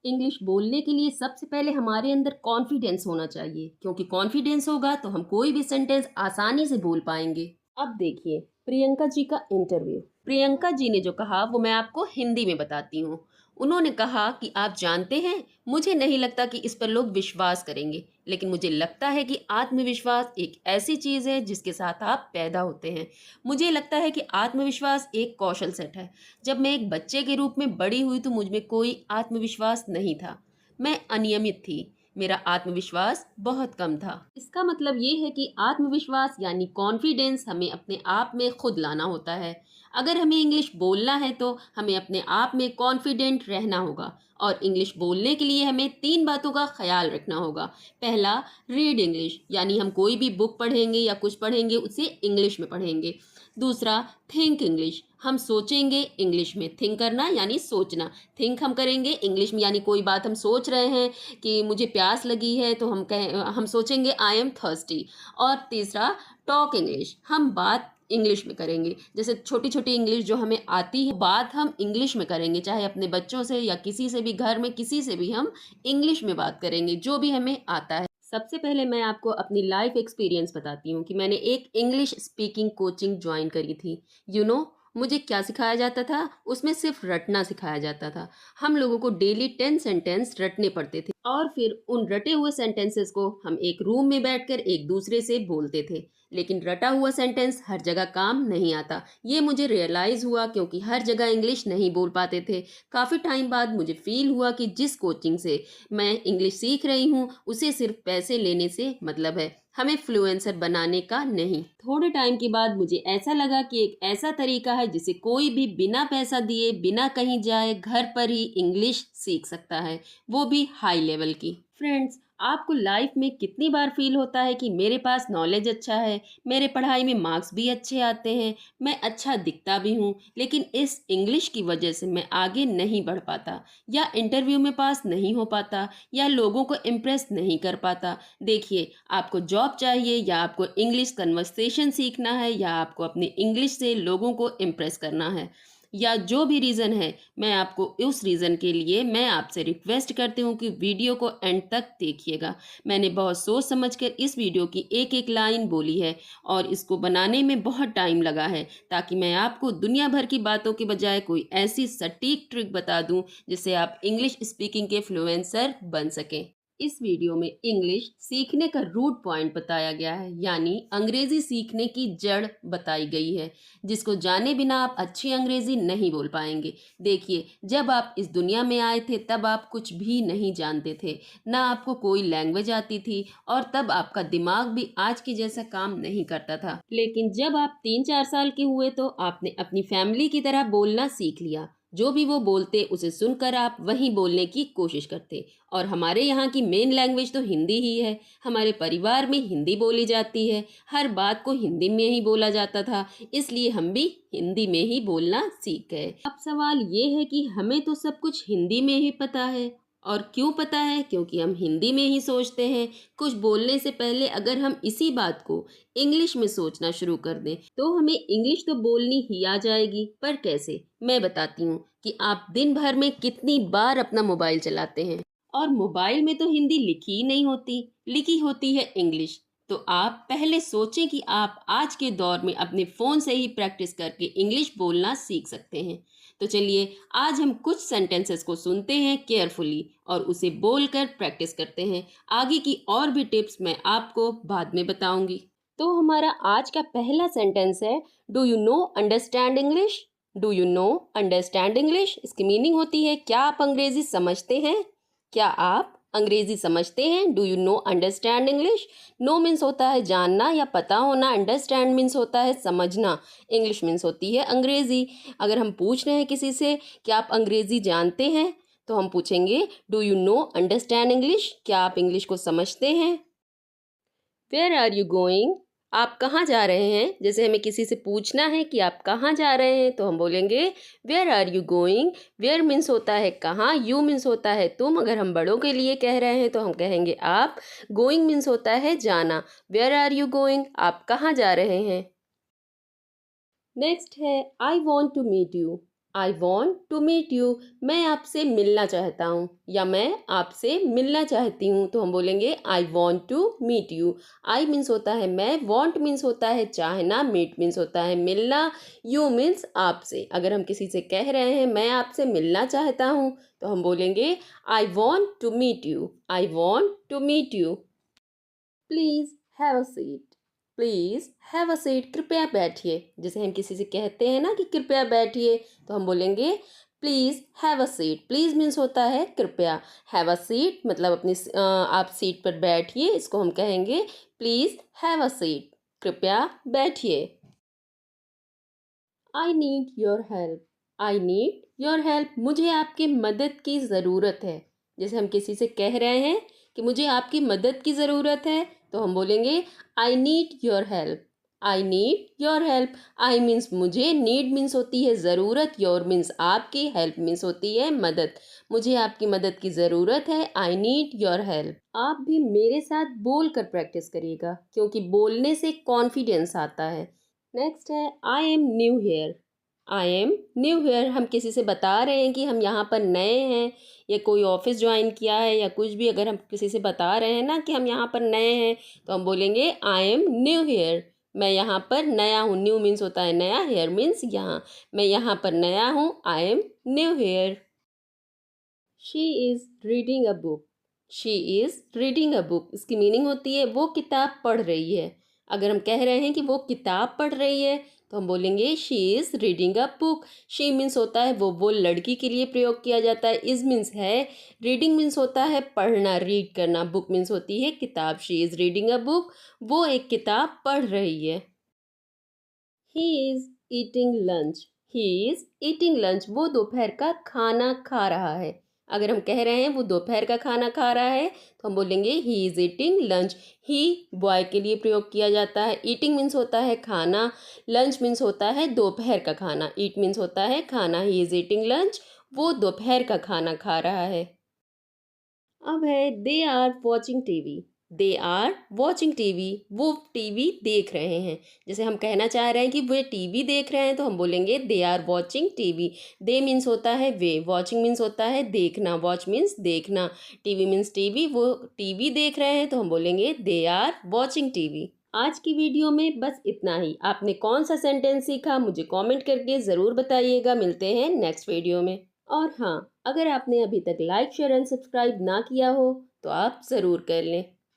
English बोलने के लिए सबसे पहले हमारे अंदर कॉन्फिडेंस होना चाहिए, क्योंकि कॉन्फिडेंस होगा तो हम कोई भी सेंटेंस आसानी से बोल पाएंगे। अब देखिए प्रियंका जी का इंटरव्यू। प्रियंका जी ने जो कहा वो मैं आपको हिंदी में बताती हूँ। उन्होंने कहा कि आप जानते हैं, मुझे नहीं लगता कि इस पर लोग विश्वास करेंगे, लेकिन मुझे लगता है कि आत्मविश्वास एक ऐसी चीज़ है जिसके साथ आप पैदा होते हैं। मुझे लगता है कि आत्मविश्वास एक कौशल सेट है। जब मैं एक बच्चे के रूप में बड़ी हुई तो मुझ में कोई आत्मविश्वास नहीं था। मैं अनियमित थी। मेरा आत्मविश्वास बहुत कम था। इसका मतलब ये है कि आत्मविश्वास यानी कॉन्फिडेंस हमें अपने आप में खुद लाना होता है। अगर हमें इंग्लिश बोलना है तो हमें अपने आप में कॉन्फिडेंट रहना होगा, और इंग्लिश बोलने के लिए हमें 3 बातों का ख्याल रखना होगा। पहला, रीड इंग्लिश, यानी हम कोई भी बुक पढ़ेंगे या कुछ पढ़ेंगे उसे इंग्लिश में पढ़ेंगे। दूसरा, थिंक इंग्लिश, हम सोचेंगे इंग्लिश में। थिंक करना यानी सोचना। थिंक हम करेंगे इंग्लिश में, यानी कोई बात हम सोच रहे हैं कि मुझे प्यास लगी है तो हम सोचेंगे आई एम थर्स्टी। और तीसरा, टॉक इंग्लिश, हम बात इंग्लिश में करेंगे। जैसे छोटी छोटी इंग्लिश जो हमें आती है बात हम इंग्लिश में करेंगे, चाहे अपने बच्चों से या किसी से भी, घर में किसी से भी हम इंग्लिश में बात करेंगे जो भी हमें आता है। सबसे पहले मैं आपको अपनी लाइफ एक्सपीरियंस बताती हूँ कि मैंने एक इंग्लिश स्पीकिंग कोचिंग ज्वाइन करी थी। यू नो, मुझे क्या सिखाया जाता था? उसमें सिर्फ रटना सिखाया जाता था। हम लोगों को डेली 10 सेंटेंस रटने पड़ते थे, और फिर उन रटे हुए सेंटेंसेस को हम एक रूम में बैठकर एक दूसरे से बोलते थे। लेकिन रटा हुआ सेंटेंस हर जगह काम नहीं आता। ये मुझे रियलाइज़ हुआ क्योंकि हर जगह इंग्लिश नहीं बोल पाते थे। काफ़ी टाइम बाद मुझे फील हुआ कि जिस कोचिंग से मैं इंग्लिश सीख रही हूँ उसे सिर्फ पैसे लेने से मतलब है, हमें फ्लुएंसर बनाने का नहीं। थोड़े टाइम के बाद मुझे ऐसा लगा कि एक ऐसा तरीका है जिसे कोई भी बिना पैसा दिए, बिना कहीं जाए, घर पर ही इंग्लिश सीख सकता है, वो भी हाई लेवल की। फ्रेंड्स, आपको लाइफ में कितनी बार फील होता है कि मेरे पास नॉलेज अच्छा है, मेरे पढ़ाई में मार्क्स भी अच्छे आते हैं, मैं अच्छा दिखता भी हूँ, लेकिन इस इंग्लिश की वजह से मैं आगे नहीं बढ़ पाता, या इंटरव्यू में पास नहीं हो पाता, या लोगों को इम्प्रेस नहीं कर पाता। देखिए, आपको जॉब चाहिए या आपको इंग्लिश कन्वर्सेशन सीखना है या आपको अपने इंग्लिश से लोगों को इम्प्रेस करना है, या जो भी रीज़न है, मैं आपको उस रीज़न के लिए मैं आपसे रिक्वेस्ट करती हूँ कि वीडियो को एंड तक देखिएगा। मैंने बहुत सोच समझ कर इस वीडियो की एक एक लाइन बोली है, और इसको बनाने में बहुत टाइम लगा है, ताकि मैं आपको दुनिया भर की बातों के बजाय कोई ऐसी सटीक ट्रिक बता दूँ जिससे आप इंग्लिश स्पीकिंग के फ्लुएंसर बन सकें। इस वीडियो में इंग्लिश सीखने का रूट पॉइंट बताया गया है, यानी अंग्रेजी सीखने की जड़ बताई गई है, जिसको जाने बिना आप अच्छी अंग्रेजी नहीं बोल पाएंगे। देखिए, जब आप इस दुनिया में आए थे तब आप कुछ भी नहीं जानते थे, ना आपको कोई लैंग्वेज आती थी, और तब आपका दिमाग भी आज के जैसा काम नहीं करता था। लेकिन जब आप 3-4 साल के हुए तो आपने अपनी फैमिली की तरह बोलना सीख लिया। जो भी वो बोलते उसे सुनकर आप वहीं बोलने की कोशिश करते। और हमारे यहाँ की मेन लैंग्वेज तो हिंदी ही है। हमारे परिवार में हिंदी बोली जाती है, हर बात को हिंदी में ही बोला जाता था, इसलिए हम भी हिंदी में ही बोलना सीख गए। अब सवाल ये है कि हमें तो सब कुछ हिंदी में ही पता है, और क्यों पता है? क्योंकि हम हिंदी में ही सोचते हैं। कुछ बोलने से पहले अगर हम इसी बात को इंग्लिश में सोचना शुरू कर दें तो हमें इंग्लिश तो बोलनी ही आ जाएगी। पर कैसे? मैं बताती हूँ कि आप दिन भर में कितनी बार अपना मोबाइल चलाते हैं, और मोबाइल में तो हिंदी लिखी ही नहीं होती, लिखी होती है इंग्लिश। तो आप पहले सोचें कि आप आज के दौर में अपने फ़ोन से ही प्रैक्टिस करके इंग्लिश बोलना सीख सकते हैं। तो चलिए, आज हम कुछ सेंटेंसेस को सुनते हैं केयरफुली और उसे बोलकर प्रैक्टिस करते हैं। आगे की और भी टिप्स मैं आपको बाद में बताऊंगी। तो हमारा आज का पहला सेंटेंस है, do you know understand English. Do you know understand English, इसकी मीनिंग होती है क्या आप अंग्रेजी समझते हैं? क्या आप अंग्रेजी समझते हैं? Do you know understand English. Know means होता है जानना या पता होना, अंडरस्टैंड मीन्स होता है समझना, इंग्लिश मीन्स होती है अंग्रेजी। अगर हम पूछ रहे हैं किसी से कि आप अंग्रेजी जानते हैं, तो हम पूछेंगे do you know understand English, क्या आप इंग्लिश को समझते हैं। वेयर आर यू गोइंग, आप कहाँ जा रहे हैं? जैसे हमें किसी से पूछना है कि आप कहाँ जा रहे हैं तो हम बोलेंगे where are you going. Where means होता है कहाँ, यू मीन्स होता है तुम, अगर हम बड़ों के लिए कह रहे हैं तो हम कहेंगे आप। गोइंग मीन्स होता है जाना। वेयर आर यू गोइंग, आप कहाँ जा रहे हैं। नेक्स्ट है I want to meet you. I want to meet you, मैं आपसे मिलना चाहता हूँ या मैं आपसे मिलना चाहती हूँ, तो हम बोलेंगे I want to meet you. I means होता है मैं, वॉन्ट मीन्स होता है चाहना, मीट मीन्स होता है मिलना, यू मीन्स आपसे। अगर हम किसी से कह रहे हैं मैं आपसे मिलना चाहता हूँ, तो हम बोलेंगे I want to meet you, I want to meet you. Please have a seat, please have a seat, कृपया बैठिए। जैसे हम किसी से कहते हैं ना कि कृपया बैठिए, तो हम बोलेंगे please have a seat. Please means होता है कृपया, हैव अ सीट मतलब अपनी आप सीट पर बैठिए, इसको हम कहेंगे प्लीज़ हैव अ सीट, कृपया बैठिए। I need your help, I need your help, मुझे आपकी मदद की ज़रूरत है। जैसे हम किसी से कह रहे हैं कि मुझे आपकी मदद की ज़रूरत है, तो हम बोलेंगे I need your help, I need your help. I means मुझे, नीड मीन्स होती है ज़रूरत, योर मीन्स आपकी, हेल्प मीन्स होती है मदद। मुझे आपकी मदद की ज़रूरत है, आई नीड योर हेल्प। आप भी मेरे साथ बोल कर प्रैक्टिस करिएगा, क्योंकि बोलने से कॉन्फिडेंस आता है। नेक्स्ट है I am new here, I am new here, हम किसी से बता रहे हैं कि हम यहाँ पर नए हैं या कोई ऑफिस ज्वाइन किया है या कुछ भी, अगर हम किसी से बता रहे हैं ना कि हम यहाँ पर नए हैं, तो हम बोलेंगे आई एम न्यू हेयर, मैं यहाँ पर नया हूँ। न्यू मीन्स होता है नया, हेयर मीन्स यहाँ, मैं यहाँ पर नया हूँ, I am new here. She is reading a book, she is reading a book, इसकी मीनिंग होती है वो किताब पढ़ रही है। अगर हम कह रहे हैं कि वो किताब पढ़ रही है, तो हम बोलेंगे she is reading a book. She means होता है वो लड़की के लिए प्रयोग किया जाता है, इज़ मीन्स है, रीडिंग मीन्स होता है पढ़ना, रीड करना, बुक मीन्स होती है किताब। She is reading a book, वो एक किताब पढ़ रही है। He is eating lunch, he is eating lunch, वो दोपहर का खाना खा रहा है। अगर हम कह रहे हैं वो दोपहर का खाना खा रहा है, तो हम बोलेंगे he is eating lunch. He boy के लिए प्रयोग किया जाता है। ईटिंग मीन्स होता है खाना, लंच मीन्स होता है दोपहर का खाना। ईट मीन्स होता है खाना, ही इज़ ईटिंग लंच, वो दोपहर का खाना खा रहा है। अब है they are watching TV, they are watching TV, वो टीवी देख रहे हैं। जैसे हम कहना चाह रहे हैं कि वे टीवी देख रहे हैं, तो हम बोलेंगे they are watching TV. They means होता है वे, वॉचिंग मीन्स होता है देखना, वॉच मीन्स देखना, टीवी मीन्स टीवी, वो टीवी देख रहे हैं, तो हम बोलेंगे दे आर वॉचिंग टीवी। आज की वीडियो में बस इतना ही। आपने कौन सा सेंटेंस सीखा मुझे कमेंट करके ज़रूर बताइएगा। मिलते हैं नेक्स्ट वीडियो में। और हाँ, अगर आपने अभी तक लाइक शेयर एंड सब्सक्राइब ना किया हो तो आप ज़रूर कर लें।